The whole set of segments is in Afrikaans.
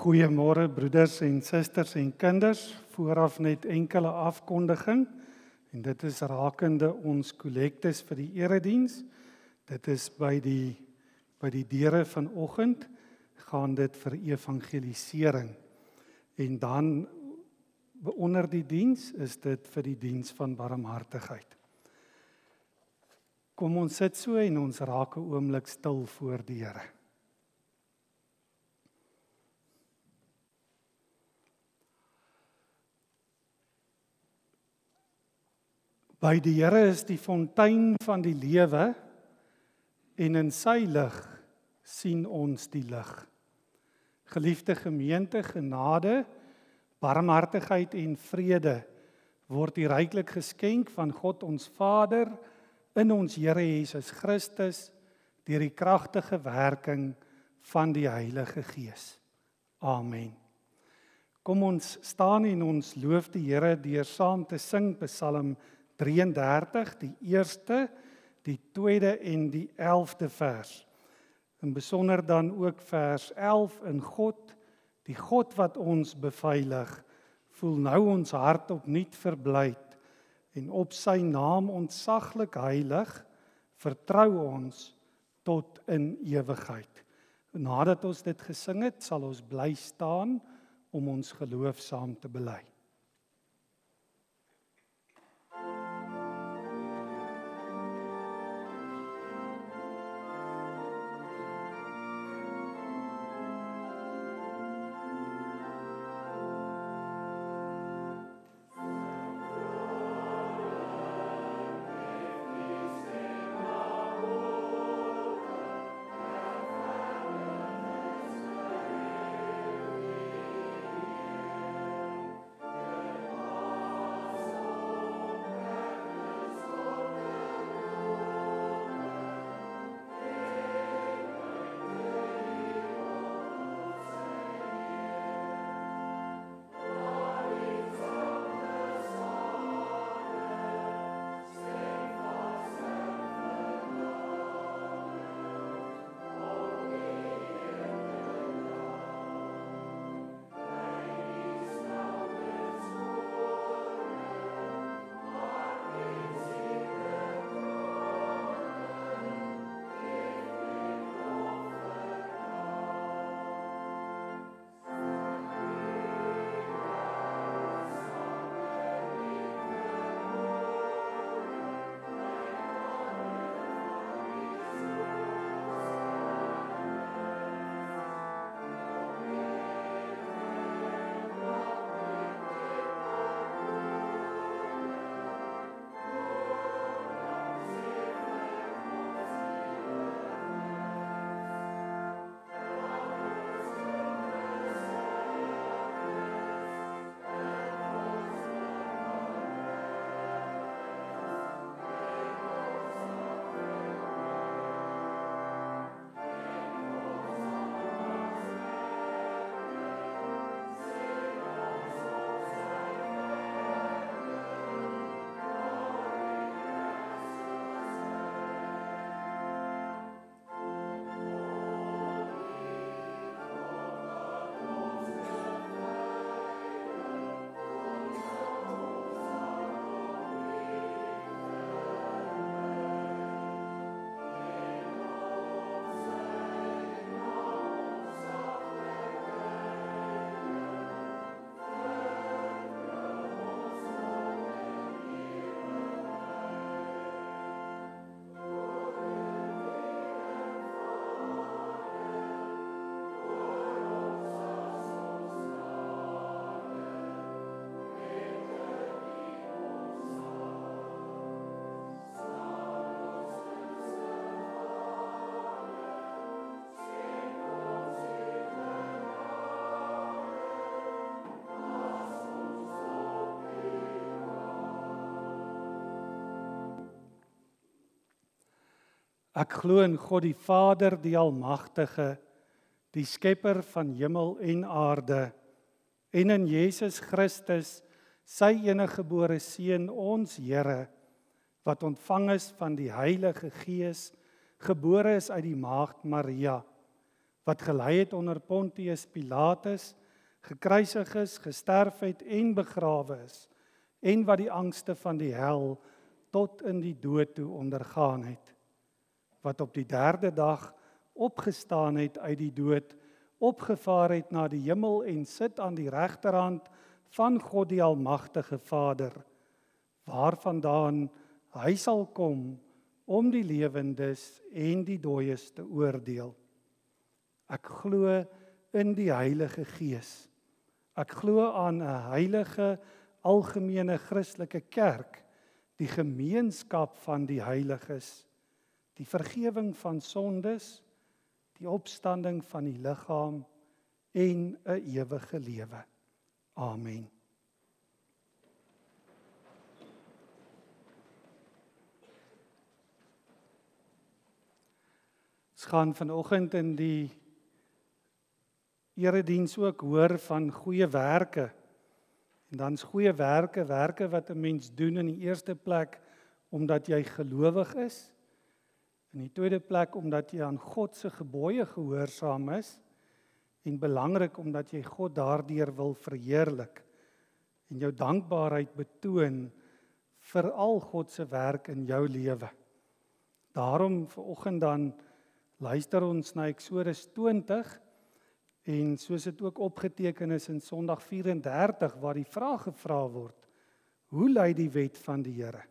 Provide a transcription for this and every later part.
Goeiemôre broeders en susters en kinders, vooraf net enkele afkondiging en dit is rakende ons kollektes vir die erediens. Dit is by die deure vanoggend gaan dit vir evangelisering en dan onder die diens is dit vir die diens van barmhartigheid. Kom ons sit so en ons raak 'n oomblik stil voor die Here. By die Here is die fontein van die lewe en in sy lig sien ons die lig. Geliefde gemeente, genade, barmhartigheid en vrede word die ryklik geskenk van God ons Vader in ons Here Jesus Christus deur die kragtige werking van die Heilige Gees. Amen. Kom ons staan en ons loof die Here deur saam te sing Psalm 33, die eerste, die tweede en die 11de vers. In besonder dan ook vers 11, in God, die God wat ons beveilig, voel nou ons hart opnuut verblyd en op sy naam ontzaglik heilig, vertrou ons tot in ewigheid. Nadat ons dit gesing het, sal ons bly staan om ons geloof saam te bely. Ek glo in God die Vader, die Almagtige, die Skepper van hemel en aarde, en in Jesus Christus, sy eniggebore Seun, ons Here, wat ontvang is van die Heilige Gees, gebore is uit die maagd Maria, wat gelei het onder Pontius Pilatus, gekruisig is, gesterf het en begrawe is, en wat die angste van die hel tot in die dood toe ondergaan het, wat op die 3de dag opgestaan het uit die dood, opgevaar het na die hemel en sit aan die regterhand van God die Almagtige Vader, waarvandaan hy sal kom om die lewendes en die dooies te oordeel. Ek glo in die Heilige Gees. Ek glo aan 'n heilige, algemene Christelike kerk, die gemeenskap van die heiliges, die vergifnis van sondes, die opstanding van die liggaam en 'n ewige lewe. Amen. Ons gaan vanoggend in die erediens ook hoor van goeie werke. En dan's goeie werke, werke wat 'n mens doen in die eerste plek omdat jy gelowig is. In die tweede plek omdat jy aan God se gebooie gehoorsaam is. En belangrik omdat jy God daardeur wil verheerlik en jou dankbaarheid betoon vir al God se werk in jou lewe. Daarom vanoggend dan luister ons na Eksodus 20 en soos dit ook opgeteken is in Sondag 34 waar die vraag gevra word: hoe lei die wet van die Here?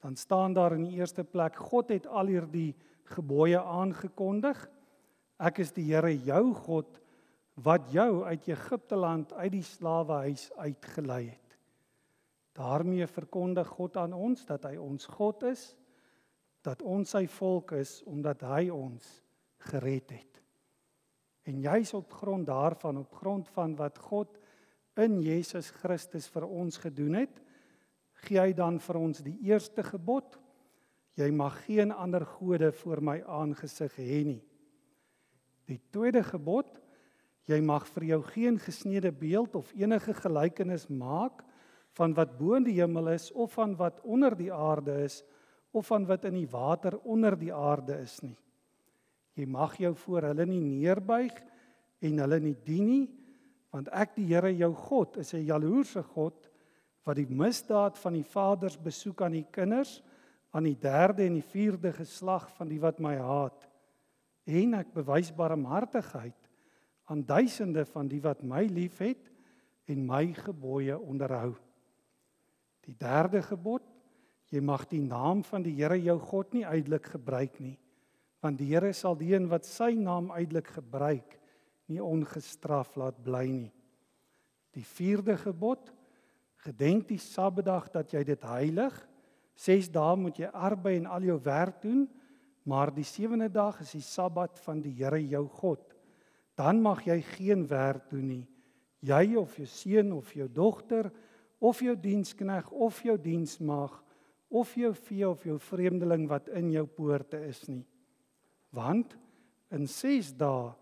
Dan staan daar in die eerste plek: God het al hierdie gebooie aangekondig. Ek is die Here jou God wat jou uit Egipteland uit die slawehuis uitgelei het. Daarmee verkondig God aan ons dat hy ons God is, dat ons sy volk is omdat hy ons gered het. En juis op grond daarvan, op grond van wat God in Jesus Christus vir ons gedoen het, gee hy dan vir ons die eerste gebod: jy mag geen ander gode voor my aangesig hê nie. Die tweede gebod: jy mag vir jou geen gesneede beeld of enige gelykenis maak van wat bo in die hemel is, of van wat onder die aarde is, of van wat in die water onder die aarde is nie. Jy mag jou voor hulle nie neerbuig en hulle nie dien nie, want ek die Here jou God is 'n jaloerse God, wat die misdaad van die vaders besoek aan die kinders, aan die 3de en die 4de geslag van die wat my haat. En ek bewys barmhartigheid aan duisende van die wat my liefhet en my gebooie onderhou. Die 3de gebod: jy mag die naam van die Here jou God nie uitelik gebruik nie, want die Here sal die een wat sy naam uitelik gebruik nie ongestraf laat bly nie. Die 4de gebod: gedenk die Sabbatdag dat jy dit heilig. 6 dae moet jy arbei en al jou werk doen, maar die 7de dag is die Sabbat van die Here jou God. Dan mag jy geen werk doen nie, jy of jou seun of jou dogter, of jou dienskneg of jou diensmaag, of jou vee of jou vreemdeling wat in jou poorte is nie. Want in 6 dae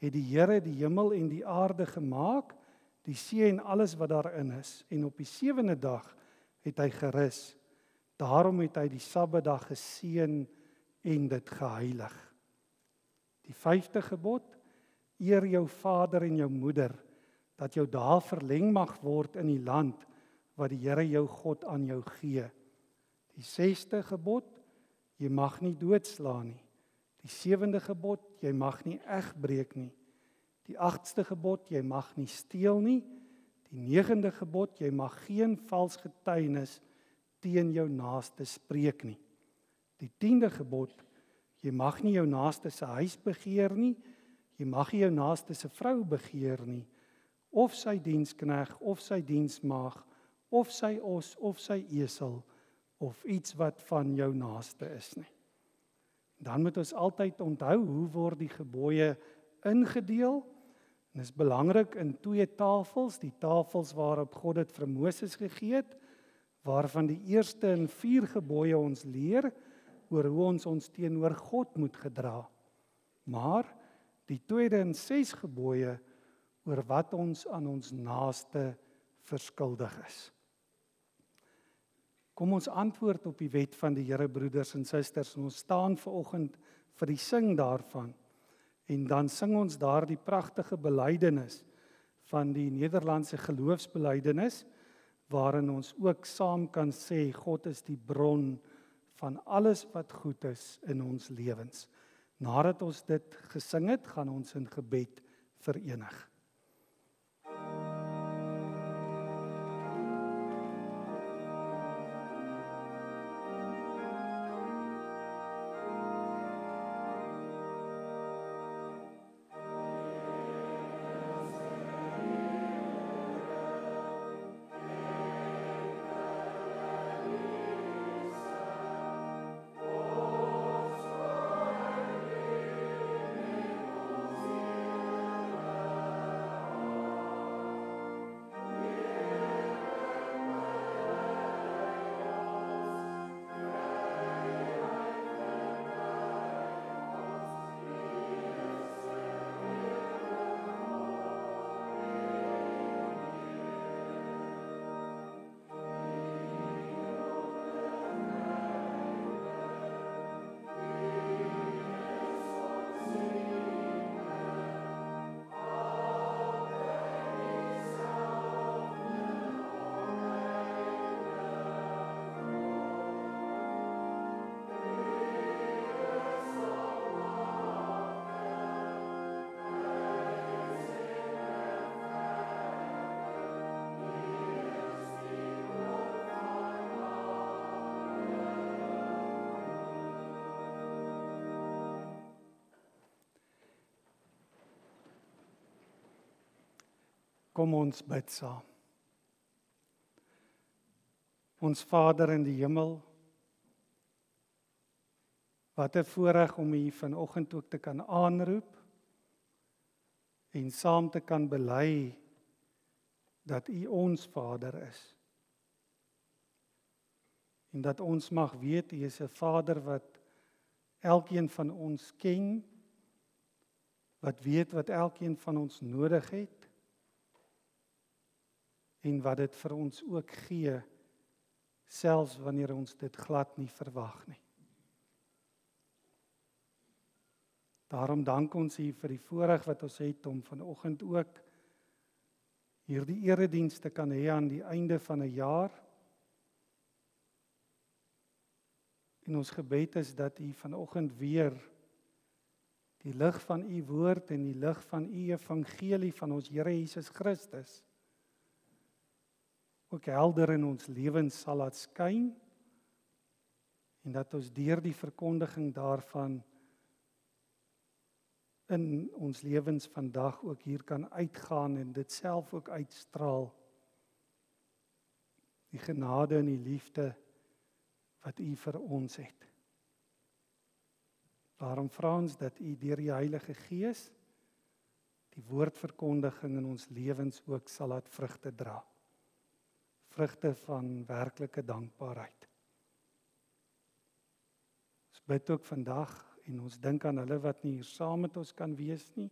het die Here die hemel en die aarde gemaak, die see en alles wat daarin is, en op die 7de dag het hy gerus. Daarom het hy die Sabbatdag geseën en dit geheilig. Die 5de gebod: eer jou vader en jou moeder, dat jou dae verleng mag word in die land wat die Here jou God aan jou gee. Die 6de gebod: jy mag nie doodslaan nie. Die 7de gebod: jy mag nie egbreek nie. Die 8ste gebod: jy mag nie steel nie. Die 9de gebod: jy mag geen vals getuienis teen jou naaste spreek nie. Die 10de gebod: jy mag nie jou naaste se huis begeer nie. Jy mag nie jou naaste se vrou begeer nie, of sy dienskneg, of sy diensmaag, of sy os, of sy esel, of iets wat van jou naaste is nie. Dan moet ons altyd onthou, hoe word die gebooie ingedeel? En dit is belangrik in 2 tafels, die tafels waarop God dit vir Moses gegee het, waarvan die eerste in 4 gebooie ons leer, oor hoe ons teenoor God moet gedra. Maar die tweede in 6 gebooie oor wat ons aan ons naaste verskuldig is. Kom ons antwoord op die wet van die Here, broeders en susters, en ons staan vanoggend vir die sing daarvan. En dan sing ons daar die pragtige belydenis van die Nederlandse geloofsbelydenis, waarin ons ook saam kan sê, God is die bron van alles wat goed is in ons lewens. Nadat ons dit gesing het, gaan ons in gebed verenig. Kom ons bid saam. Ons Vader in die hemel, wat 'n voorreg om U vanoggend ook te kan aanroep en saam te kan bely dat U ons Vader is. En dat ons mag weet U is 'n Vader wat elkeen van ons ken, wat weet wat elkeen van ons nodig het, en wat dit vir ons ook gee, selfs wanneer ons dit glad nie verwag nie. Daarom dank ons U vir die voorreg wat ons het om vanoggend ook hierdie erediens te kan hê aan die einde van 'n jaar. En ons gebed is dat U vanoggend weer die lig van U woord en die lig van U evangelie van ons Here Jesus Christus ook helder in ons lewens sal laat skyn, en dat ons deur die verkondiging daarvan in ons lewens vandag ook hier kan uitgaan en dit self ook uitstraal. Die genade en die liefde wat U vir ons het. Daarom vra ons dat U deur die Heilige Gees die woordverkondiging in ons lewens ook sal laat vrugte dra. Vrugte van werklike dankbaarheid. Ons bid ook vandag en ons dink aan hulle wat nie hier saam met ons kan wees nie.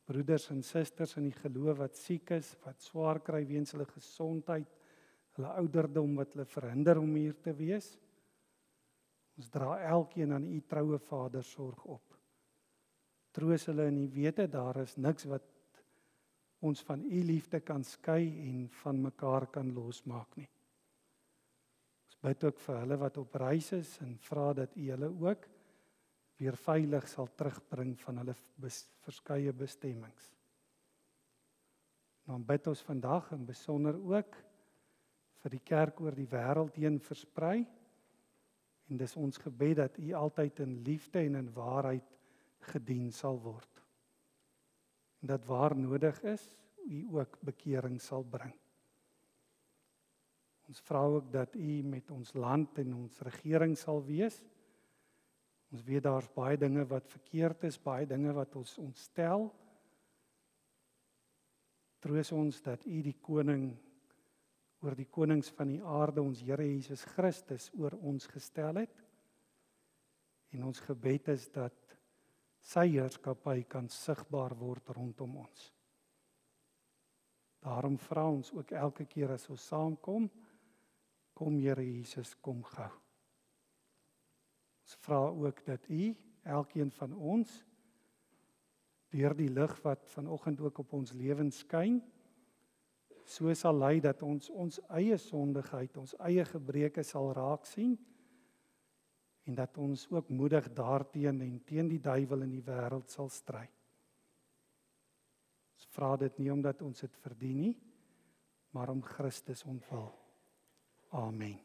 Broeders en susters in die geloof wat siek is, wat swaar kry weens hulle gesondheid, hulle ouderdom wat hulle verhinder om hier te wees. Ons dra elkeen aan U troue Vader sorg op. Troos hulle in die wete daar is niks wat ons van U liefde kan skei en van mekaar kan losmaak nie. Ons bid ook vir hulle wat op reis is en vra dat U hulle ook weer veilig sal terugbring van hulle verskeie bestemmings. Dan bid ons vandag in besonder ook vir die kerk oor die wêreld heen versprei, en dis ons gebed dat U altyd in liefde en in waarheid gedien sal word. En dat waar nodig is, U ook bekering sal bring. Ons vra ook dat U met ons land en ons regering sal wees. Ons weet daar's baie dinge wat verkeerd is, baie dinge wat ons ontstel. Troos ons dat U die koning oor die konings van die aarde, ons Here Jesus Christus, oor ons gestel het. En ons gebed is dat sy heerskappy kan sigbaar word rondom ons. Daarom vra ons ook elke keer as ons saamkom, kom Here Jesus, kom gou. Ons vra ook dat U, elkeen van ons, deur die lig wat vanoggend ook op ons lewens skyn, so sal lei dat ons eie sondigheid, ons eie gebreke sal raak sien, en dat ons ook moedig daarteen en teen die duiwel in die wêreld sal stry. Ons vra dit nie omdat ons dit verdien nie, maar om Christus ontwil. Amen.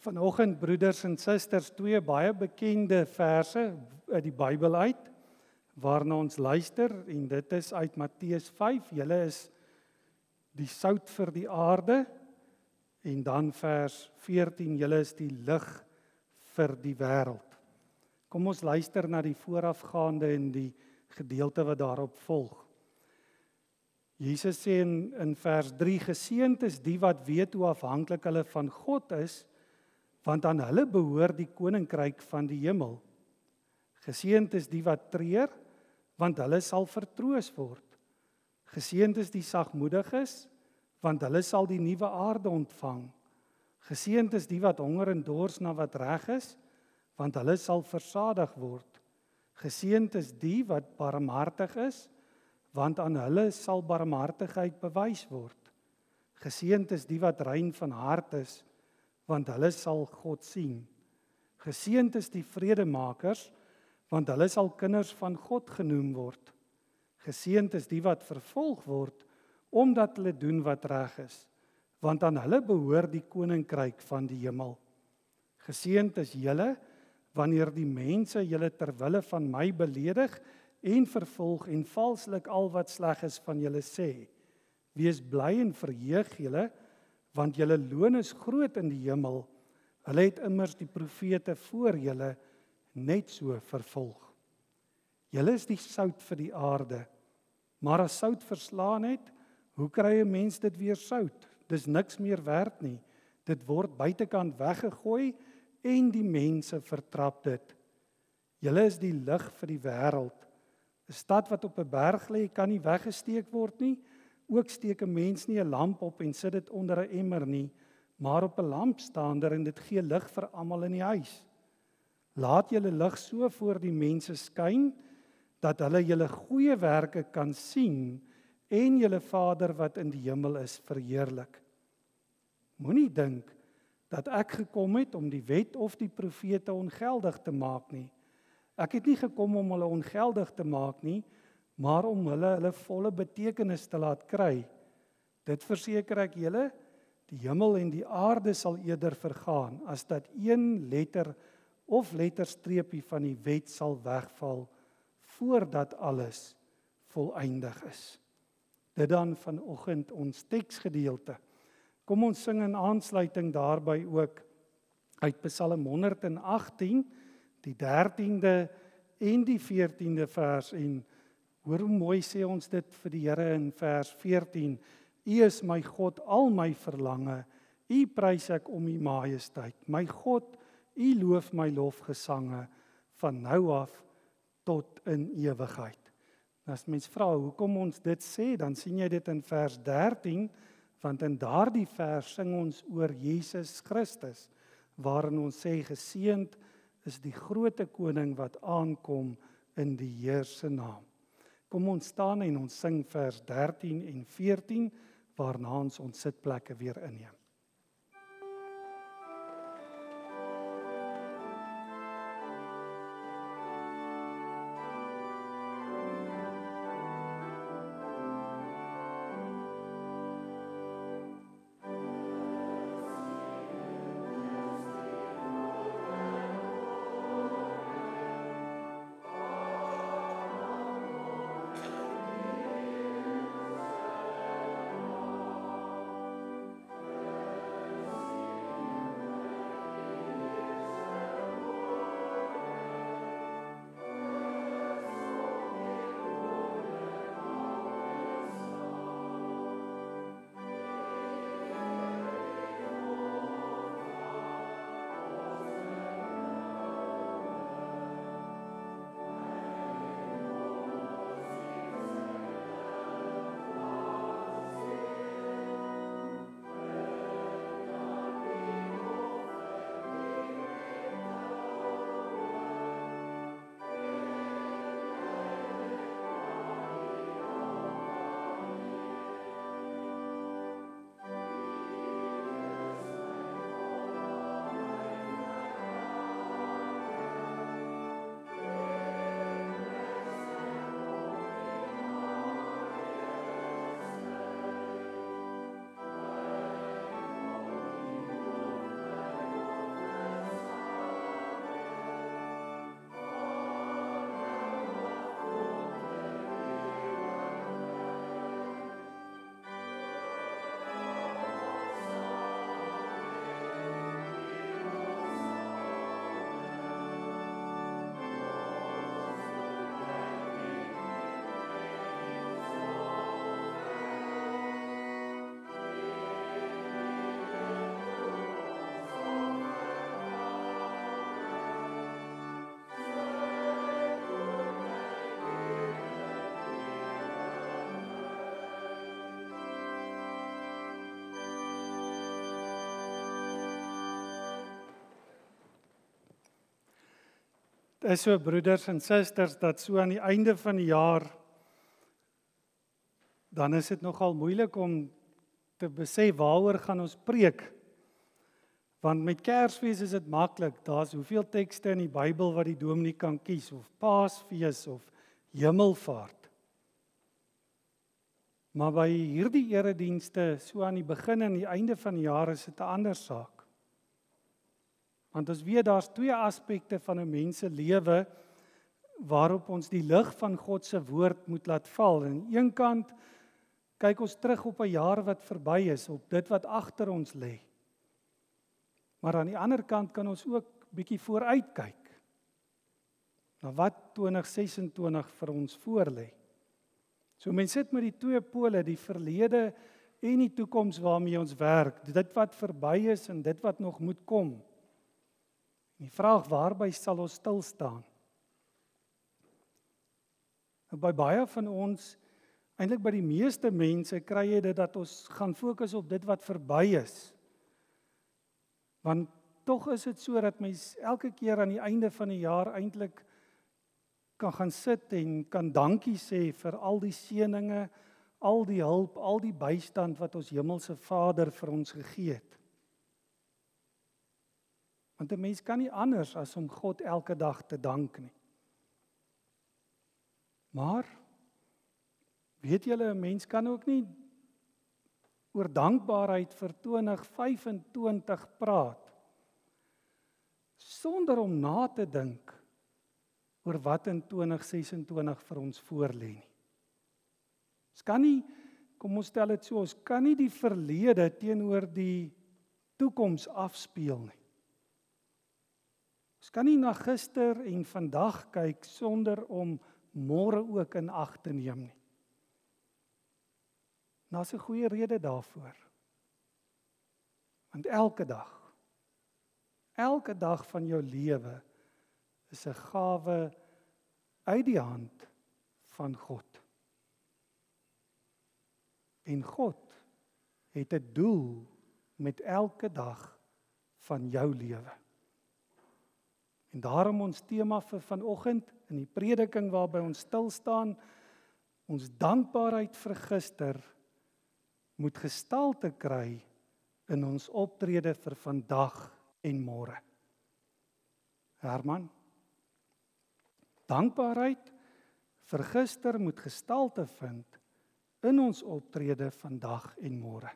Vanoggend, broeders en susters, twee baie bekende verse uit die Bybel uit, waarna ons luister, en dit is uit Matteus 5, julle is die sout vir die aarde, en dan vers 14, julle is die lig vir die wêreld. Kom ons luister na die voorafgaande en die gedeelte wat daarop volg. Jesus sê in vers 3, geseënd is die wat weet hoe afhanklik hulle van God is, want aan hulle behoort die koninkryk van die hemel. Geseënd is die wat treur, want hulle sal vertroos word. Geseënd is die sagmoediges, want hulle sal die nuwe aarde ontvang. Geseënd is die wat honger en dors na wat reg is, want hulle sal versadig word. Geseënd is die wat barmhartig is, want aan hulle sal barmhartigheid bewys word. Geseënd is die wat rein van hart is, want hulle sal God sien. Geseënd is die vredemakers, want hulle sal kinders van God genoem word. Geseënd is die wat vervolg word, omdat hulle doen wat reg is, want aan hulle behoort die koninkryk van die hemel. Geseënd is julle, wanneer die mense julle ter wille van my beledig en vervolg en valslik al wat sleg is van julle sê. Wees bly en verheug julle, want julle loon is groot in die hemel. Hulle het immers die profete voor julle net so vervolg. Julle is die sout vir die aarde, maar as sout verslaan het, hoe kry 'n mens dit weer sout? Dis niks meer werd nie. Dit word buitekant weggegooi en die mense vertrap dit. Julle is die lig vir die wêreld. 'n Stad wat op 'n berg lê, kan nie weggesteek word nie. Ook steek 'n mens nie 'n lamp op en sit dit onder 'n emmer nie, maar op 'n lampstander en dit gee lig vir almal in die huis. Laat julle lig so voor die mense skyn, dat hulle julle goeie werke kan sien en julle Vader wat in die hemel is verheerlik. Moenie dink dat ek gekom het om die wet of die profete ongeldig te maak nie. Ek het nie gekom om hulle ongeldig te maak nie, maar om hulle volle betekenis te laat kry. Dit verseker ek julle, die hemel en die aarde sal eerder vergaan, as dat een letter of letterstreepie van die wet sal wegval, voordat alles volëindig is. Dit dan vanoggend ons teksgedeelte. Kom ons sing in aansluiting daarby ook uit Psalm 118, die 13de en die 14de vers, en hoor hoe mooi sê ons dit vir die Here in vers 14. U is my God, al my verlange, u prys ek om u majesteit. My God, u loof my lofgesange, van nou af tot in ewigheid. As mens vra hoekom ons dit sê, dan sien jy dit in vers 13, want in daardie vers sing ons oor Jesus Christus, waarin ons sê geseënd is die groote koning wat aankom in die Heer se naam. Kom ons staan en ons sing vers 13 en 14, waarna ons sitplekke weer inneem. Dit is so, broeders en susters, dat so aan die einde van die jaar, dan is dit nogal moeilik om te besef waaroor gaan ons preek. Want met Kersfees is dit maklik, daar's hoeveel tekste in die Bybel wat die dominee kan kies, of Paasfees of Hemelvaart. Maar by hierdie eredienste, so aan die begin en die einde van die jaar, is dit 'n ander saak. Want ons weet daar's twee aspekte van 'n mens se lewe waarop ons die lig van God se woord moet laat val. Aan die een kant kyk ons terug op 'n jaar wat verby is, op dit wat agter ons lê. Maar aan die ander kant kan ons ook bietjie vooruit kyk na wat 2026 vir ons voorlê. So mense sit met die twee pole, die verlede en die toekoms waarmee ons werk, dit wat verby is en dit wat nog moet kom. En die vraag, waarby sal ons stil staan? Nou, by baie van ons, eintlik by die meeste mense, kry jy dit dat ons gaan fokus op dit wat verby is. Want tog is dit so dat mens elke keer aan die einde van die jaar eintlik kan gaan sit en kan dankie sê vir al die seëninge, al die hulp, al die bystand wat ons hemelse Vader vir ons gegee het. Want 'n mens kan nie anders as om God elke dag te dank nie. Maar weet julle, 'n mens kan ook nie oor dankbaarheid vir 2025 praat sonder om na te dink oor wat in 2026 vir ons voorlê nie. Ons kan nie, kom ons stel dit so, ons kan nie die verlede teenoor die toekoms afspeel nie. Ons kan nie na gister en vandag kyk sonder om môre ook in ag te neem nie. Daar's 'n goeie rede daarvoor. Want elke dag van jou lewe is 'n gawe uit die hand van God. En God het 'n doel met elke dag van jou lewe. En daarom ons tema vir vanoggend in die prediking waarby ons stil staan, ons dankbaarheid vir gister moet gestalte kry in ons optrede vir vandag en môre. Herman, dankbaarheid vir gister moet gestalte vind in ons optrede vandag en môre.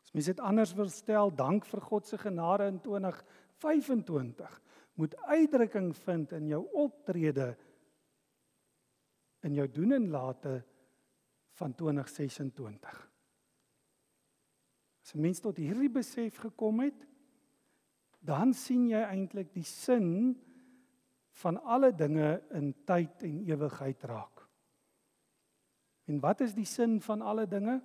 As mens dit anders wil stel, dank vir God se genade in 2025 moet uitdrukking vind in jou optrede, in jou doen en late van 2026. As 'n mens tot hierdie besef gekom het, dan sien jy eintlik die sin van alle dinge in tyd en ewigheid raak. En wat is die sin van alle dinge?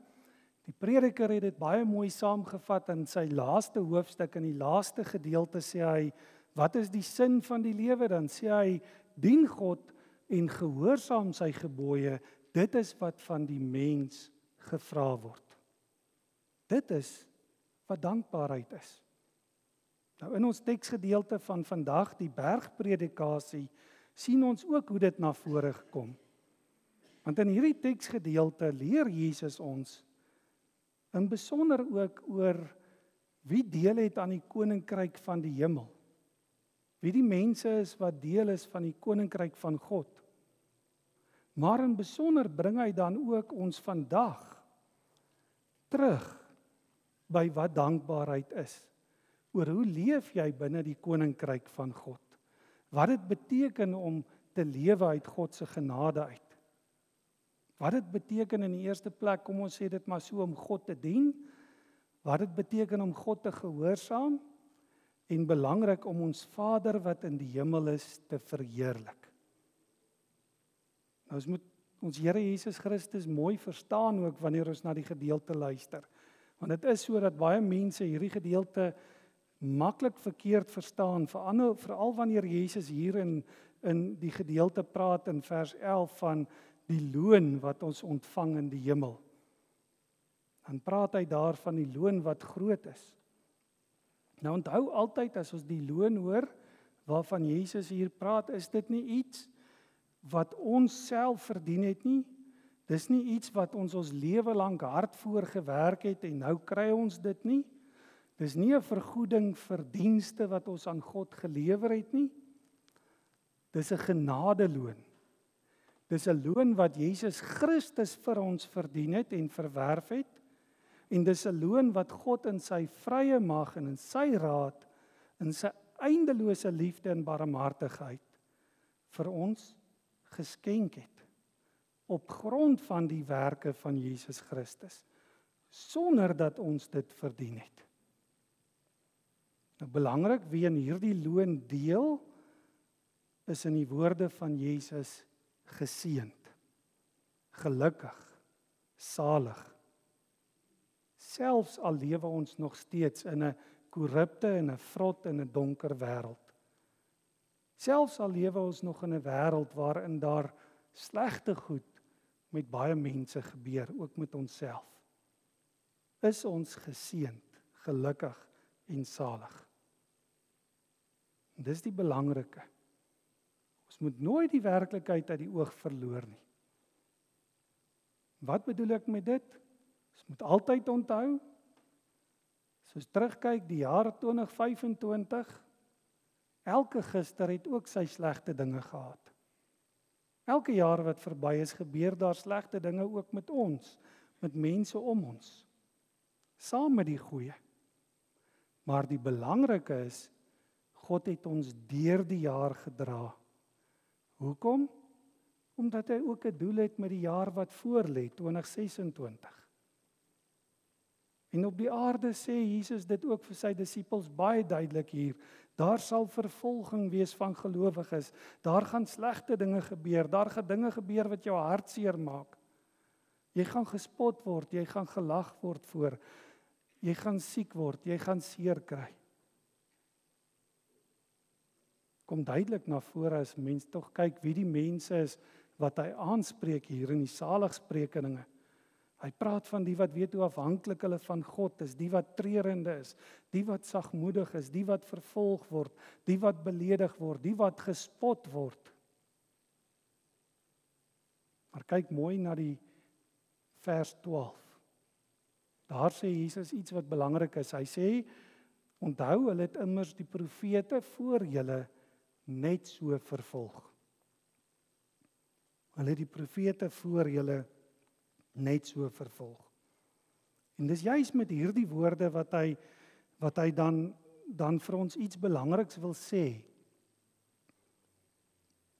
Die prediker het dit baie mooi saamgevat in sy laaste hoofstuk. In die laaste gedeelte sê hy, wat is die sin van die lewe? Dan sê hy, dien God en gehoorsaam sy gebooie. Dit is wat van die mens gevra word. Dit is wat dankbaarheid is. Nou in ons teksgedeelte van vandag, die bergpredikasie, sien ons ook hoe dit na vore gekom. Want in hierdie teksgedeelte leer Jesus ons in besonder ook oor wie deel het aan die koninkryk van die hemel. Wie die mense is wat deel is van die koninkryk van God. Maar in besonder bring hy dan ook ons vandag terug by wat dankbaarheid is. Oor hoe leef jy binne die koninkryk van God? Wat dit beteken om te lewe uit God se genade uit? Wat dit beteken in die eerste plek, kom ons sê dit maar so, om God te dien? Wat dit beteken om God te gehoorsaam? En belangrik om ons Vader wat in die hemel is te verheerlik. Nou ons moet ons Here Jesus Christus mooi verstaan ook wanneer ons na die gedeelte luister. Want dit is so dat baie mense hierdie gedeelte maklik verkeerd verstaan, veral wanneer Jesus hier in die gedeelte praat in vers 11 van die loon wat ons ontvang in die hemel. Dan praat hy daar van die loon wat groot is. Nou onthou altyd as ons die loon hoor, waarvan Jesus hier praat, is dit nie iets wat ons self verdien het nie. Dis nie iets wat ons lewe lank hard voor gewerk het en nou kry ons dit nie. Dis nie 'n vergoeding vir dienste wat ons aan God gelewer het nie. Dis 'n genadeloon. Dis 'n loon wat Jesus Christus vir ons verdien het en verwerf het. En dis 'n loon wat God in sy vrye mag en in sy raad, in sy eindelose liefde en barmhartigheid vir ons geskenk het. Op grond van die werke van Jesus Christus, sonder dat ons dit verdien het. Nou belangrik, wie in hierdie loon deel, is in die woorde van Jesus geseënd, gelukkig, salig. Selfs al lewe ons nog steeds in 'n korrupte en 'n vrot en 'n donker wêreld. Selfs al lewe ons nog in 'n wêreld waarin daar slegte goed met baie mense gebeur, ook met onsself, is ons geseënd, gelukkig en salig. En dis die belangrike. Ons moet nooit die werklikheid uit die oog verloor nie. Wat bedoel ek met dit? Ons moet altyd onthou, as ons terugkyk die jaar 2025, elke gister het ook sy slegte dinge gehad. Elke jaar wat verby is, gebeur daar slegte dinge ook met ons, met mense om ons, saam met die goeie. Maar die belangrike is, God het ons deur die jaar gedra. Hoekom? Omdat hy ook 'n doel het met die jaar wat voorlê, 2026. En op die aarde sê Jesus dit ook vir sy disippels baie duidelik hier. Daar sal vervolging wees van gelowiges. Daar gaan slegte dinge gebeur. Daar gaan dinge gebeur wat jou hartseer maak. Jy gaan gespot word, jy gaan gelag word voor. Jy gaan siek word, jy gaan seer kry. Kom duidelik na vore as mens tog kyk wie die mense is wat hy aanspreek hier in die saligsprekinge. Hy praat van die wat weet hoe afhanklik hulle van God is, die wat treurende is, die wat sagmoedig is, die wat vervolg word, die wat beledig word, die wat gespot word. Maar kyk mooi na die vers 12. Daar sê Jesus iets wat belangrik is. Hy sê, onthou, hulle het immers die profete voor julle net so vervolg. Hulle het die profete voor julle net so vervolg. En dis juis met hierdie woorde wat hy dan vir ons iets belangriks wil sê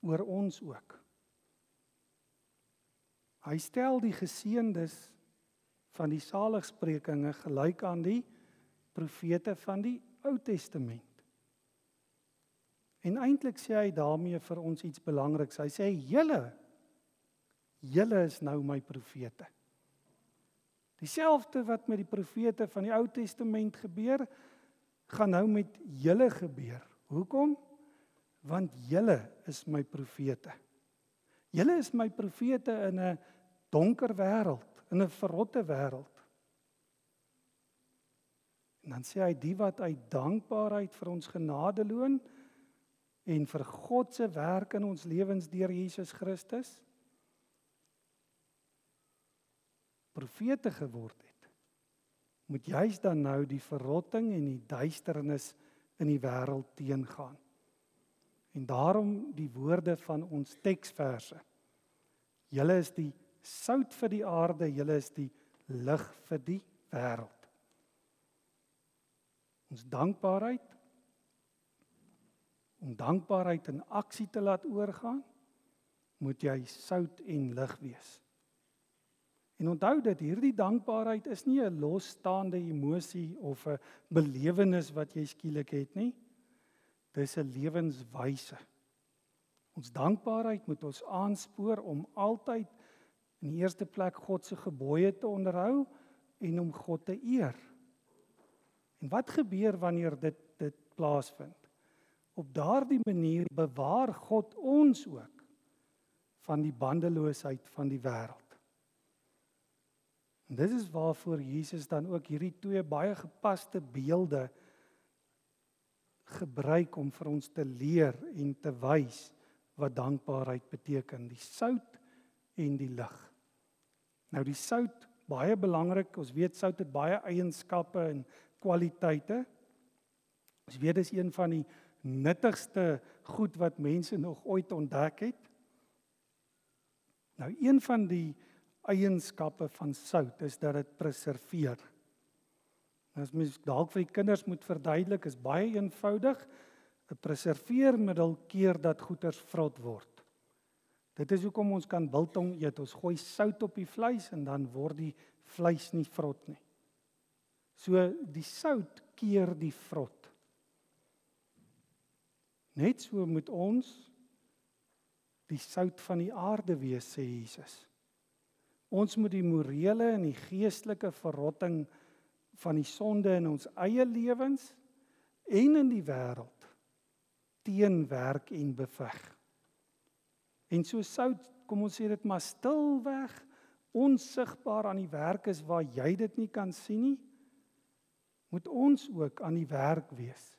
oor ons ook. Hy stel die geseëndes van die saligsprekinge gelyk aan die profete van die Ou Testament. En eintlik sê hy daarmee vir ons iets belangriks. Hy sê, julle is nou my profete. Dieselfde wat met die profete van die Ou Testament gebeur, gaan nou met julle gebeur. Hoekom? Want julle is my profete. Julle is my profete in 'n donker wêreld, in 'n verrotte wêreld. En dan sê hy, die wat uit dankbaarheid vir ons genade loon en vir God se werk in ons lewens deur Jesus Christus profete geword het, moet juis dan nou die verrotting en die duisternis in die wêreld teengaan. En daarom die woorde van ons teksverse. Julle is die sout vir die aarde, julle is die lig vir die wêreld. Ons dankbaarheid, om dankbaarheid in aksie te laat oorgaan, moet jy sout en lig wees. En onthou dat hierdie dankbaarheid is nie 'n losstaande emosie of 'n belewenis wat jy skielik het nie. Dis 'n lewenswyse. Ons dankbaarheid moet ons aanspoor om altyd in die eerste plek God se gebooie te onderhou en om God te eer. En wat gebeur wanneer dit plaasvind? Op daardie manier bewaar God ons ook van die bandeloosheid van die wêreld. En dit is waarvoor Jesus dan ook hierdie twee baie gepaste beelde gebruik om vir ons te leer en te wys wat dankbaarheid beteken. Die sout en die lig. Nou die sout, baie belangrik, ons weet sout het baie eienskappe en kwaliteite. Ons weet dis een van die nuttigste goed wat mense nog ooit ontdek het. Nou een van die eienskappe van sout is dat dit preserveer. As mens dalk vir die kinders moet verduidelik, is baie eenvoudig. 'n Preserveermiddel keer dat goeders vrot word. Dit is hoekom ons kan biltong eet. Ons gooi sout op die vleis en dan word die vleis nie vrot nie. So die sout keer die vrot. Net so moet ons die sout van die aarde wees, sê Jesus. Ons moet die morele en die geestelike verrotting van die sonde in ons eie lewens en in die wêreld teenwerk en beveg. En so sout, kom ons sê dit maar stilweg, onsigbaar aan die werk is waar jy dit nie kan sien nie, moet ons ook aan die werk wees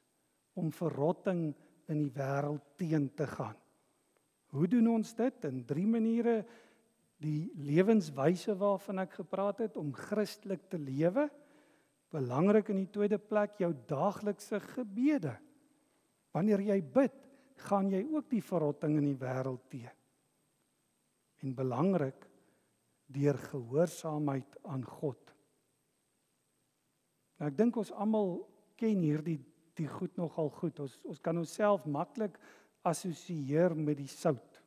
om verrotting in die wêreld teen te gaan. Hoe doen ons dit? In 3 maniere. Die lewenswyse waarvan ek gepraat het, om Christelik te lewe. Belangrik in die tweede plek, jou daaglikse gebede. Wanneer jy bid, gaan jy ook die verrotting in die wêreld teen. En belangrik, deur gehoorsaamheid aan God. Nou ek dink ons almal ken hierdie goed nogal goed. Ons kan onsself maklik assosieer met die sout.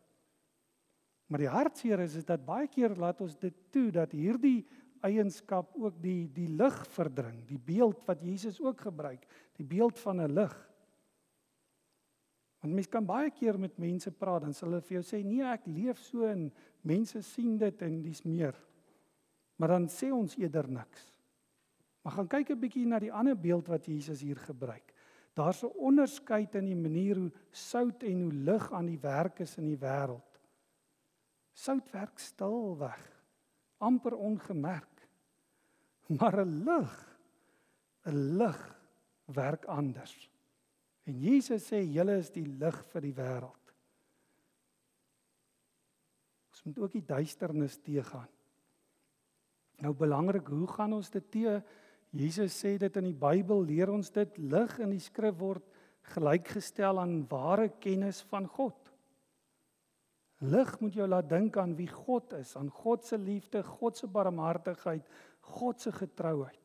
Maar die hartseer is dat baie keer laat ons dit toe, dat hierdie eienskap ook die lig verdring, die beeld wat Jesus ook gebruik, die beeld van 'n lig. Want mens kan baie keer met mense praat, dan sal hulle vir jou sê, nee, ek leef so en mense sien dit en dis meer. Maar dan sê ons eerder niks. Maar gaan kyk 'n bietjie na die ander beeld wat Jesus hier gebruik. Daar's 'n onderskeid in die manier hoe sout en hoe lig aan die werk is in die wêreld. Sout werk stilweg, amper ongemerk. Maar 'n lig werk anders. En Jesus sê, julle is die lig vir die wêreld. Ons moet ook die duisternis teëgaan. Nou belangrik, hoe gaan ons dit teë? Jesus sê dit in die Bybel, leer ons dit, lig in die skrif word gelykgestel aan ware kennis van God. Lig moet jou laat dink aan wie God is, aan God se liefde, God se barmhartigheid, God se getrouheid.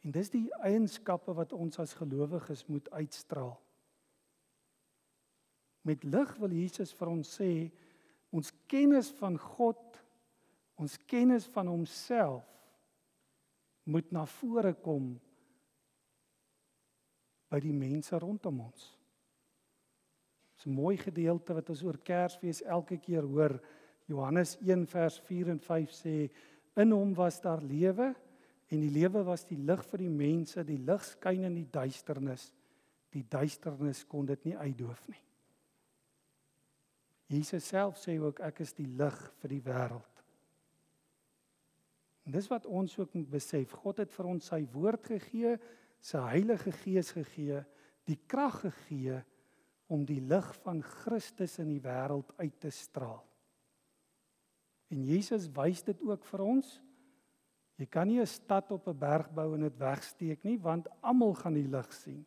En dis die eienskappe wat ons as gelowiges moet uitstraal. Met lig wil Jesus vir ons sê, ons kennis van God, ons kennis van homself, moet na vore kom by die mense rondom ons. Dit is 'n mooi gedeelte wat ons oor Kersfees elke keer hoor. Johannes 1 vers 4 en 5 sê, in hom was daar lewe, en die lewe was die lig vir die mense, die lig skyn in die duisternis kon dit nie uitdoof nie. Jesus self sê ook, ek is die lig vir die wêreld. En dis wat ons ook moet besef, God het vir ons sy woord gegee, sy Heilige Gees gegee, die krag gegee, om die lig van Christus in die wêreld uit te straal. En Jesus wys dit ook vir ons. Jy kan nie 'n stad op 'n berg bou en dit wegsteek nie, want almal gaan die lig sien.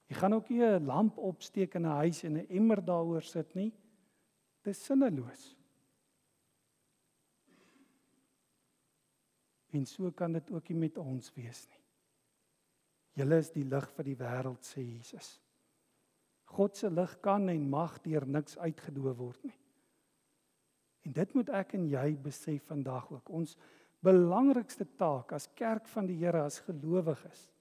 Jy gaan ook nie 'n lamp opsteek in 'n huis en 'n emmer daaroor sit nie. Dit is sinneloos. En so kan dit ook nie met ons wees nie. Julle is die lig vir die wêreld, sê Jesus. God se lig kan en mag deur niks uitgedoof word nie. En dit moet ek en jy besef vandag ook. Ons belangrikste taak as kerk van die Here, as gelowiges,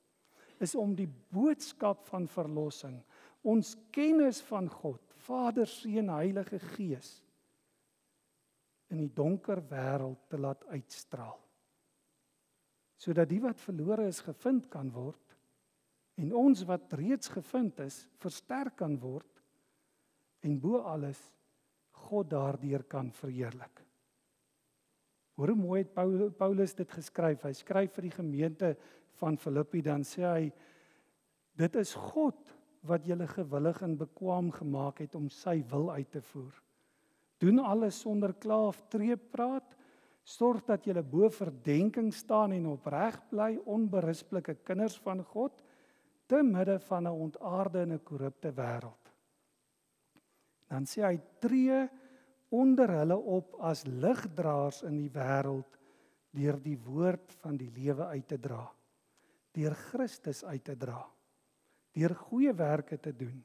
is om die boodskap van verlossing, ons kennis van God, Vader, Seun, Heilige Gees, in die donker wêreld te laat uitstraal. Sodat die wat verlore is gevind kan word, en ons wat reeds gevind is, versterk kan word, en bo alles, God daardeur kan verheerlik. Hoe mooi het Paulus dit geskryf. Hy skryf vir die gemeente van Filippi, dan sê hy, Dit is God wat julle gewillig en bekwaam gemaak het om sy wil uit te voer. Doen alles sonder kla of treepraat, sorg dat julle bo verdenking staan en opreg bly, onberispelike kinders van God, te midde van 'n ontaarde en 'n korrupte wêreld. Dan sê hy, tree onder hulle op as ligdraers in die wêreld, deur die woord van die lewe uit te dra, deur Christus uit te dra, deur goeie werke te doen,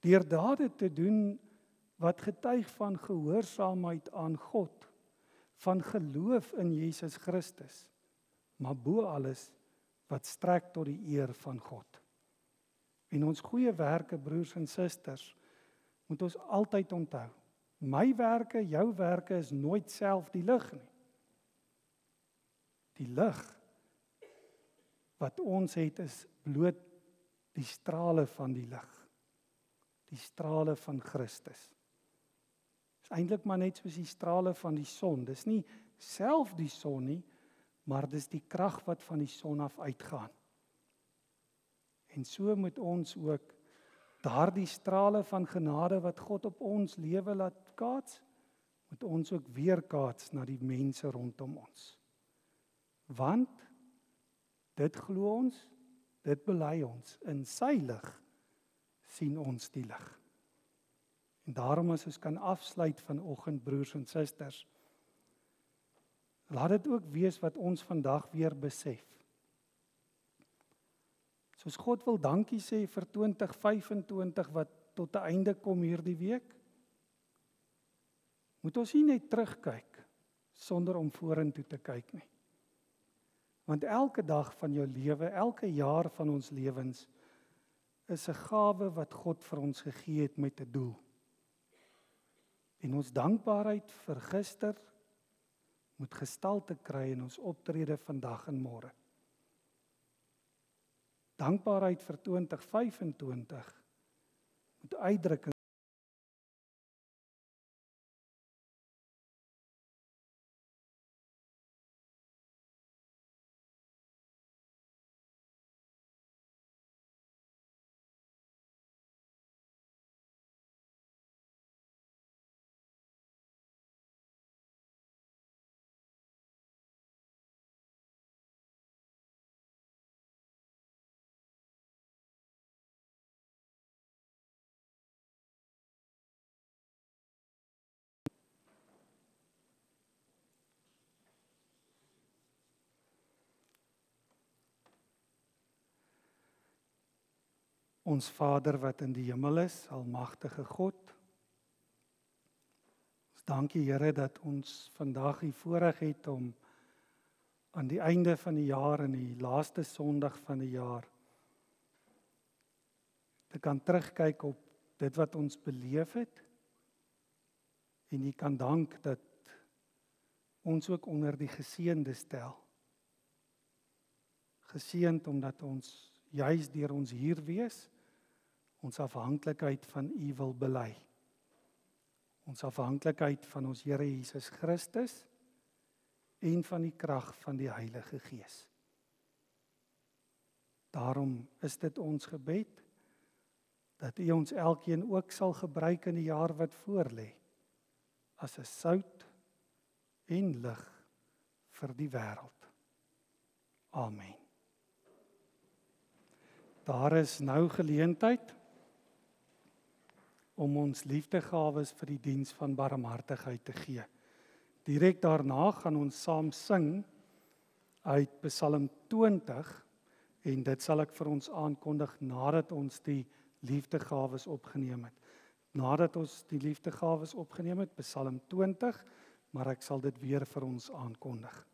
deur dade te doen wat getuig van gehoorsaamheid aan God, van geloof in Jesus Christus, maar bo alles wat strek tot die eer van God. En ons goeie werke, broers en susters, moet ons altyd onthou. My werke, jou werke is nooit self die lig nie. Die lig wat ons het is bloot die strale van die lig. Die strale van Christus. Is eintlik maar net soos die strale van die son. Dis nie self die son nie, maar dis die krag wat van die son af uitgaan. En so moet ons ook daardie strale van genade wat God op ons lewe laat kaats, moet ons ook weerkaats na die mense rondom ons. Want dit glo ons, dit bely ons, in sy lig sien ons die lig. En daarom as ons kan afsluit vanoggend, broers en susters, laat dit ook wees wat ons vandag weer besef. Soos God wil dankie sê vir 2025 wat tot 'n einde kom hierdie week, moet ons nie net terugkyk sonder om vorentoe te kyk nie. Want elke dag van jou lewe, elke jaar van ons lewens is 'n gawe wat God vir ons gegee het met 'n doel. En ons dankbaarheid vir gister moet gestalte kry in ons optrede vandag en môre. Dankbaarheid vir 2025 moet uitdrukking Ons Vader wat in die hemel is, almagtige God. Ons dankie Here dat ons vandag die voorreg het om aan die einde van die jaar en die laaste Sondag van die jaar te kan terugkyk op dit wat ons beleef het en jy kan dank dat ons ook onder die geseënde stel. Geseënd omdat ons juis deur ons hier wees, ons afhanklikheid van U wil bely. Ons afhanklikheid van ons Here Jesus Christus en van die krag van die Heilige Gees. Daarom is dit ons gebed dat U ons elkeen ook sal gebruik in die jaar wat voorlê as 'n sout en lig vir die wêreld. Amen. Daar is nou geleentheid om ons liefdegawes vir die diens van barmhartigheid te gee. Direk daarna gaan ons saam sing uit Psalm 20 en dit sal ek vir ons aankondig nadat ons die liefdegawes opgeneem het. Nadat ons die liefdegawes opgeneem het, Psalm 20, maar ek sal dit weer vir ons aankondig.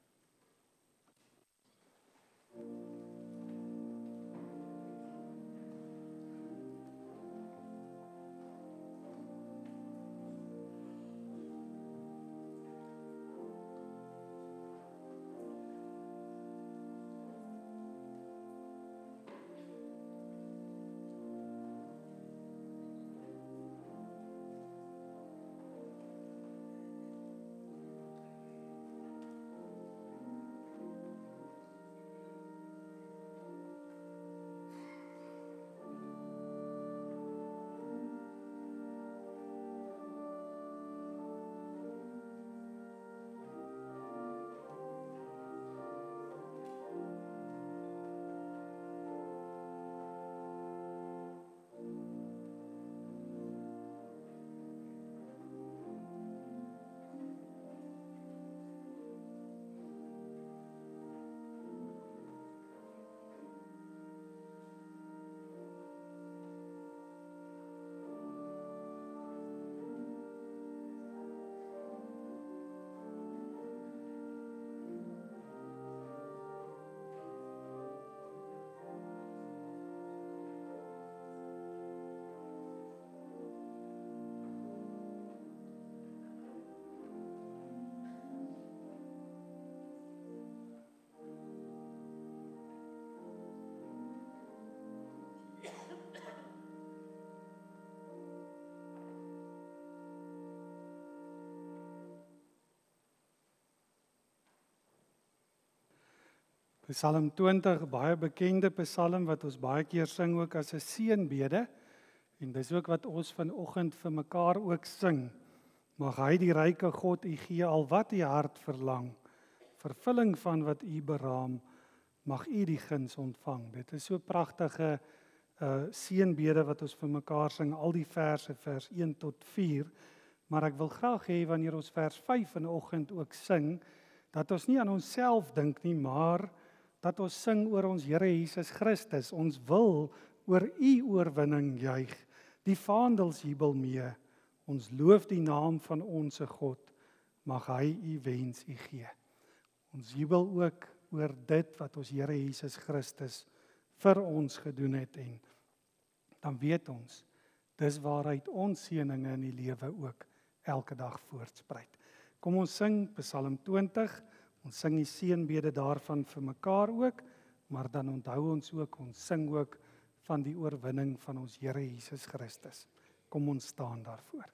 Psalm 20, baie bekende psalm wat ons baie keer sing ook as 'n seënbede. En dis ook wat ons vanoggend vir mekaar ook sing. Mag hy die ryke God u gee al wat u hart verlang. Vervulling van wat u beraam, mag u die guns ontvang. Dit is so pragtige seënbede wat ons vir mekaar sing, al die verse, vers 1 tot 4. Maar ek wil graag hê wanneer ons vers 5 vanoggend ook sing, dat ons nie aan onsself dink nie, maar dat ons sing oor ons Here Jesus Christus. Ons wil oor u oorwinning juig, die vaandels jubel mee. Ons loof die naam van ons God, mag hy u wens u gee. Ons jubel ook oor dit wat ons Here Jesus Christus vir ons gedoen het, en dan weet ons, dis waaruit ons seëninge in die lewe ook elke dag voortspruit. Kom ons sing Psalm 20, ons sing die seënbede daarvan vir mekaar ook, maar dan onthou ons ook, ons sing ook van die oorwinning van ons Here Jesus Christus. Kom ons staan daarvoor.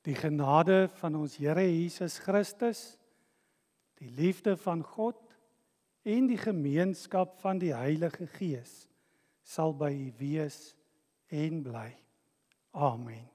Die genade van ons Here Jesus Christus, die liefde van God en die gemeenskap van die Heilige Gees sal by u wees en bly. Amen.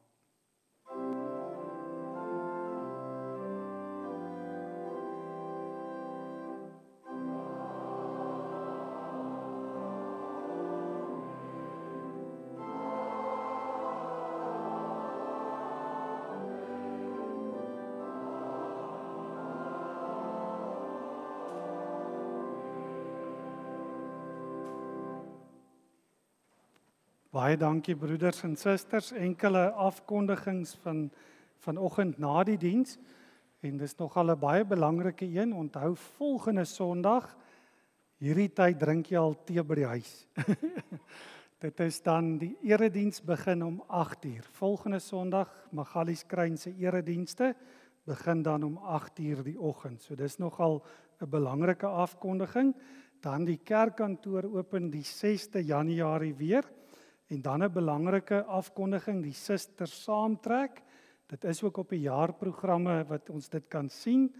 Baie dankie broeders en susters, enkele afkondigings vanoggend na die diens, en dis nogal 'n baie belangrike een. Onthou, volgende Sondag, hierdie tyd drink jy al tee by die huis. Dit is dan die erediens begin om 8:00. Volgende Sondag, Magalies Kruin se eredienste, begin dan om 8:00 die oggend. So dis nogal 'n belangrike afkondiging. Dan die kerkkantoor open die 6de Januarie weer. En dan 'n belangrike afkondiging, die Susters Saamtrek. Dit is ook op die jaarprogramme wat ons dit kan sien.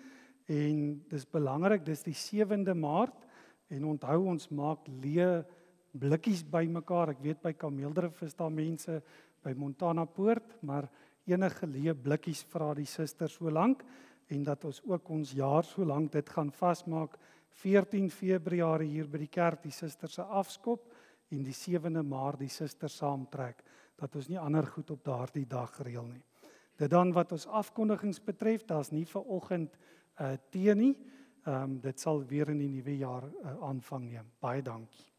En dis belangrik, dis die 7de Maart. En onthou, ons maak leë blikkies bymekaar. Ek weet by Kameeldrif is daar mense by Montana Poort, maar enige leë blikkies vra die susters so lank. En dat ons ook ons jaar so lank dit gaan vasmaak. 14 Februarie hier by die kerk, die susters se afskop. En die 7de Maart die susters saamtrek. Dat ons nie ander goed op daardie dag reël nie. Dit dan wat ons afkondigings betref, daar's nie vanoggend tee nie. Dit sal weer in die nuwe jaar aanvang neem. Baie dankie.